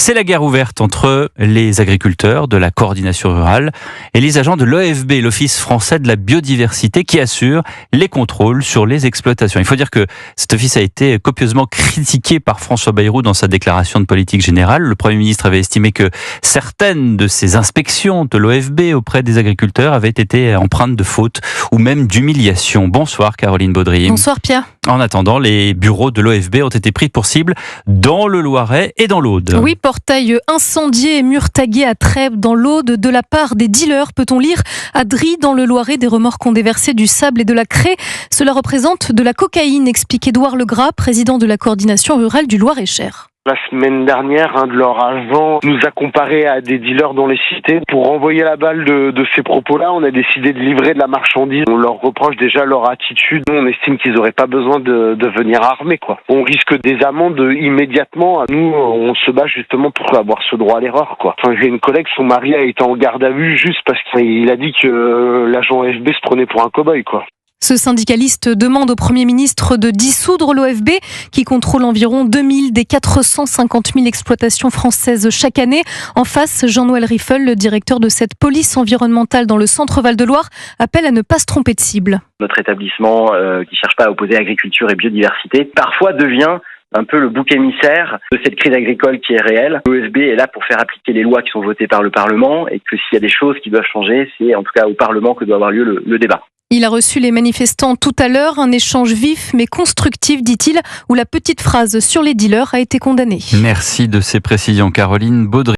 C'est la guerre ouverte entre les agriculteurs de la coordination rurale et les agents de l'OFB, l'Office français de la biodiversité, qui assure les contrôles sur les exploitations. Il faut dire que cet office a été copieusement critiqué par François Bayrou dans sa déclaration de politique générale. Le Premier ministre avait estimé que certaines de ces inspections de l'OFB auprès des agriculteurs avaient été empreintes de fautes ou même d'humiliation. Bonsoir Caroline Baudry. Bonsoir Pierre. En attendant, les bureaux de l'OFB ont été pris pour cible dans le Loiret et dans l'Aude. Oui, portail incendié et mur tagué à Trèbes dans l'Aude de la part des dealers, peut-on lire. À Dry, dans le Loiret, des remorques ont déversé du sable et de la craie. Cela représente de la cocaïne, explique Édouard Legras, président de la coordination rurale du Loir-et-Cher. La semaine dernière, un de leurs agents nous a comparé à des dealers dans les cités. Pour renvoyer la balle de ces propos-là, on a décidé de livrer de la marchandise. On leur reproche déjà leur attitude. Nous, on estime qu'ils n'auraient pas besoin de venir armés, quoi. On risque des amendes immédiatement. Nous, on se bat justement pour avoir ce droit à l'erreur, quoi. Enfin, j'ai une collègue, son mari a été en garde à vue juste parce qu'il a dit que l'agent FB se prenait pour un cow-boy, quoi. Ce syndicaliste demande au Premier ministre de dissoudre l'OFB qui contrôle environ 2000 des 450 000 exploitations françaises chaque année. En face, Jean-Noël Riffel, le directeur de cette police environnementale dans le centre Val-de-Loire, appelle à ne pas se tromper de cible. Notre établissement, qui cherche pas à opposer agriculture et biodiversité, parfois devient un peu le bouc émissaire de cette crise agricole qui est réelle. L'OFB est là pour faire appliquer les lois qui sont votées par le Parlement et que s'il y a des choses qui doivent changer, c'est en tout cas au Parlement que doit avoir lieu le débat. Il a reçu les manifestants tout à l'heure, un échange vif mais constructif, dit-il, où la petite phrase sur les dealers a été condamnée. Merci de ces précisions, Caroline Baudry.